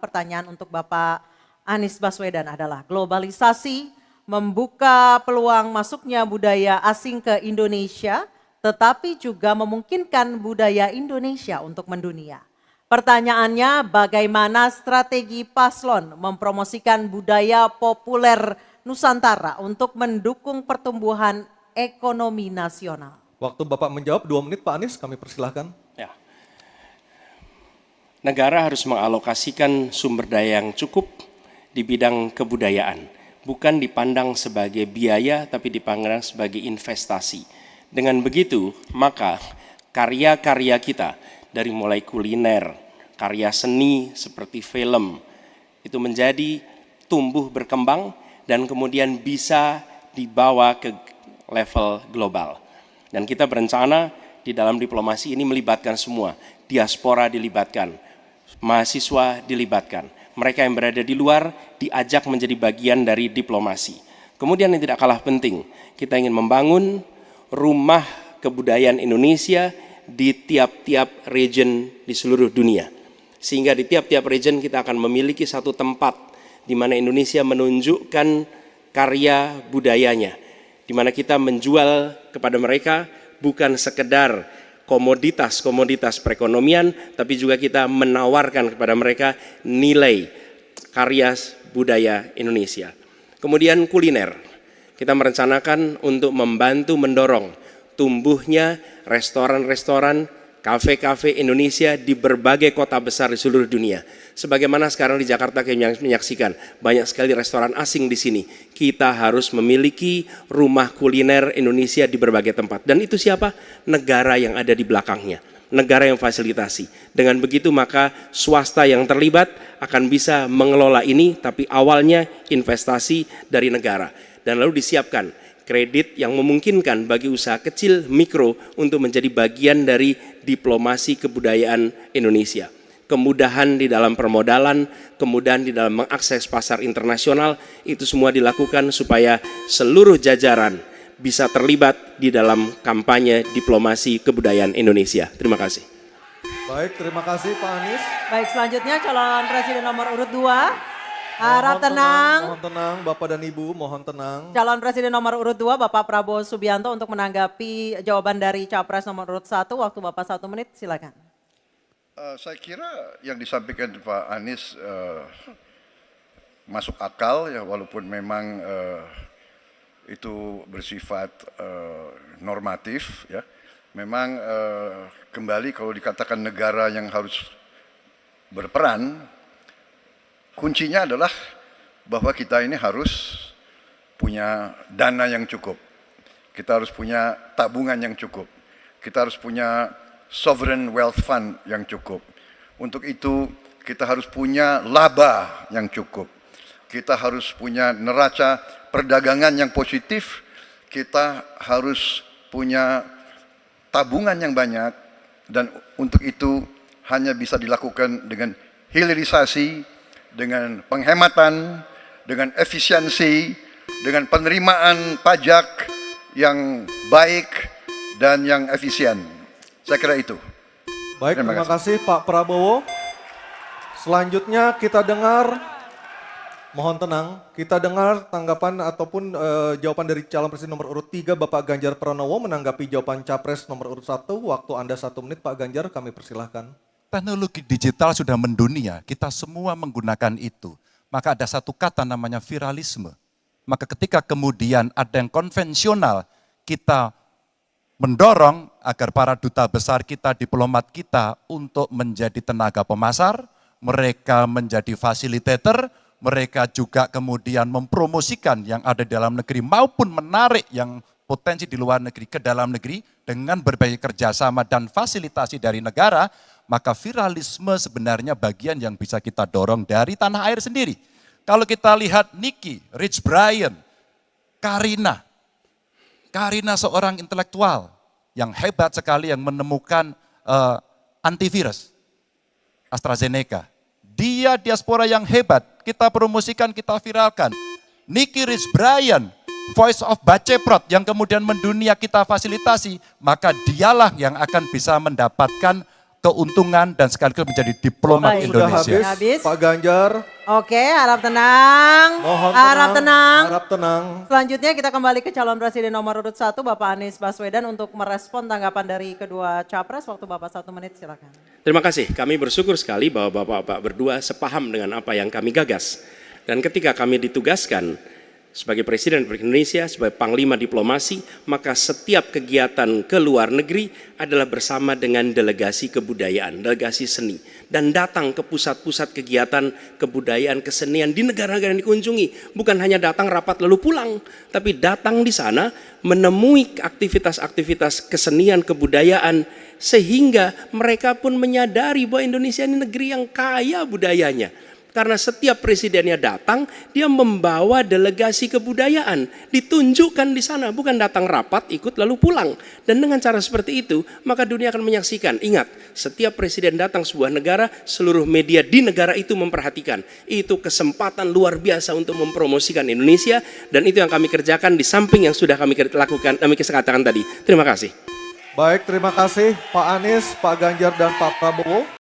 Pertanyaan untuk Bapak Anies Baswedan adalah globalisasi membuka peluang masuknya budaya asing ke Indonesia, tetapi juga memungkinkan budaya Indonesia untuk mendunia. Pertanyaannya, bagaimana strategi paslon mempromosikan budaya populer Nusantara untuk mendukung pertumbuhan ekonomi nasional? Waktu Bapak menjawab 2 menit, Pak Anies, kami persilahkan. Ya. Negara harus mengalokasikan sumber daya yang cukup di bidang kebudayaan, bukan dipandang sebagai biaya tapi dipandang sebagai investasi. Dengan begitu, maka karya-karya kita dari mulai kuliner, karya seni seperti film itu menjadi tumbuh berkembang dan kemudian bisa dibawa ke level global. Dan kita berencana di dalam diplomasi ini melibatkan semua, diaspora dilibatkan, mahasiswa dilibatkan, mereka yang berada di luar diajak menjadi bagian dari diplomasi. Kemudian yang tidak kalah penting, kita ingin membangun rumah kebudayaan Indonesia di tiap-tiap region di seluruh dunia. Sehingga di tiap-tiap region kita akan memiliki satu tempat di mana Indonesia menunjukkan karya budayanya, di mana kita menjual kepada mereka bukan sekedar komoditas perekonomian, tapi juga kita menawarkan kepada mereka nilai karya budaya Indonesia. Kemudian kuliner, kita merencanakan untuk membantu mendorong tumbuhnya restoran-restoran, kafe-kafe Indonesia di berbagai kota besar di seluruh dunia. Sebagaimana sekarang di Jakarta kita menyaksikan banyak sekali restoran asing di sini. Kita harus memiliki rumah kuliner Indonesia di berbagai tempat. Dan itu siapa? Negara yang ada di belakangnya. Negara yang fasilitasi. Dengan begitu maka swasta yang terlibat akan bisa mengelola ini, tapi awalnya investasi dari negara. Dan lalu disiapkan kredit yang memungkinkan bagi usaha kecil mikro untuk menjadi bagian dari diplomasi kebudayaan Indonesia. Kemudahan di dalam permodalan, kemudahan di dalam mengakses pasar internasional, itu semua dilakukan supaya seluruh jajaran bisa terlibat di dalam kampanye diplomasi kebudayaan Indonesia. Terima kasih. Baik, terima kasih Pak Anies. Baik, selanjutnya calon presiden nomor urut 2. Harap tenang. Mohon tenang, Bapak dan Ibu, mohon tenang. Calon presiden nomor urut 2 Bapak Prabowo Subianto untuk menanggapi jawaban dari capres nomor urut 1. Waktu Bapak 1 menit, silakan. Saya kira yang disampaikan Pak Anies masuk akal ya, walaupun memang itu bersifat normatif ya. Memang kembali kalau dikatakan negara yang harus berperan, kuncinya adalah bahwa kita ini harus punya dana yang cukup. Kita harus punya tabungan yang cukup. Kita harus punya sovereign wealth fund yang cukup. Untuk itu kita harus punya laba yang cukup. Kita harus punya neraca perdagangan yang positif. Kita harus punya tabungan yang banyak. Dan untuk itu hanya bisa dilakukan dengan hilirisasi, dengan penghematan, dengan efisiensi, dengan penerimaan pajak yang baik dan yang efisien. Saya kira itu. Baik, terima kasih Pak Prabowo. Selanjutnya kita dengar, mohon tenang, kita dengar tanggapan ataupun jawaban dari calon presiden nomor urut 3 Bapak Ganjar Pranowo menanggapi jawaban capres nomor urut 1. Waktu Anda 1 menit Pak Ganjar, kami persilahkan. Teknologi digital sudah mendunia, kita semua menggunakan itu. Maka ada satu kata namanya viralisme. Maka ketika kemudian ada yang konvensional, kita mendorong agar para duta besar kita, diplomat kita untuk menjadi tenaga pemasar, mereka menjadi fasilitator, mereka juga kemudian mempromosikan yang ada di dalam negeri maupun menarik yang potensi di luar negeri ke dalam negeri dengan berbagai kerjasama dan fasilitasi dari negara, maka viralisme sebenarnya bagian yang bisa kita dorong dari tanah air sendiri. Kalau kita lihat Nicky, Rich Brian, Karina seorang intelektual yang hebat sekali yang menemukan antivirus AstraZeneca. Dia diaspora yang hebat, kita promosikan, kita viralkan. Nicky Rich Brian, Voice of Baceprot yang kemudian mendunia kita fasilitasi, maka dialah yang akan bisa mendapatkan keuntungan, dan sekaligus menjadi diplomat Baik. Sudah Indonesia. habis, Habis. Pak Ganjar. Oke, harap tenang. Mohon Harap tenang. Harap tenang. Selanjutnya kita kembali ke calon presiden nomor urut 1 Bapak Anies Baswedan untuk merespon tanggapan dari kedua capres. Waktu Bapak 1 menit, silakan. Terima kasih, kami bersyukur sekali bahwa Bapak-Bapak berdua sepaham dengan apa yang kami gagas. Dan ketika kami ditugaskan sebagai Presiden Republik Indonesia, sebagai Panglima Diplomasi, maka setiap kegiatan ke luar negeri adalah bersama dengan delegasi kebudayaan, delegasi seni. Dan datang ke pusat-pusat kegiatan kebudayaan, kesenian di negara-negara yang dikunjungi. Bukan hanya datang rapat lalu pulang, tapi datang di sana menemui aktivitas-aktivitas kesenian, kebudayaan, sehingga mereka pun menyadari bahwa Indonesia ini negeri yang kaya budayanya. Karena setiap presidennya datang, dia membawa delegasi kebudayaan, ditunjukkan di sana, bukan datang rapat, ikut lalu pulang. Dan dengan cara seperti itu, maka dunia akan menyaksikan. Ingat, setiap presiden datang sebuah negara, seluruh media di negara itu memperhatikan. Itu kesempatan luar biasa untuk mempromosikan Indonesia, dan itu yang kami kerjakan di samping yang sudah kami lakukan, kami katakan tadi. Terima kasih. Baik, terima kasih Pak Anies, Pak Ganjar, dan Pak Prabowo.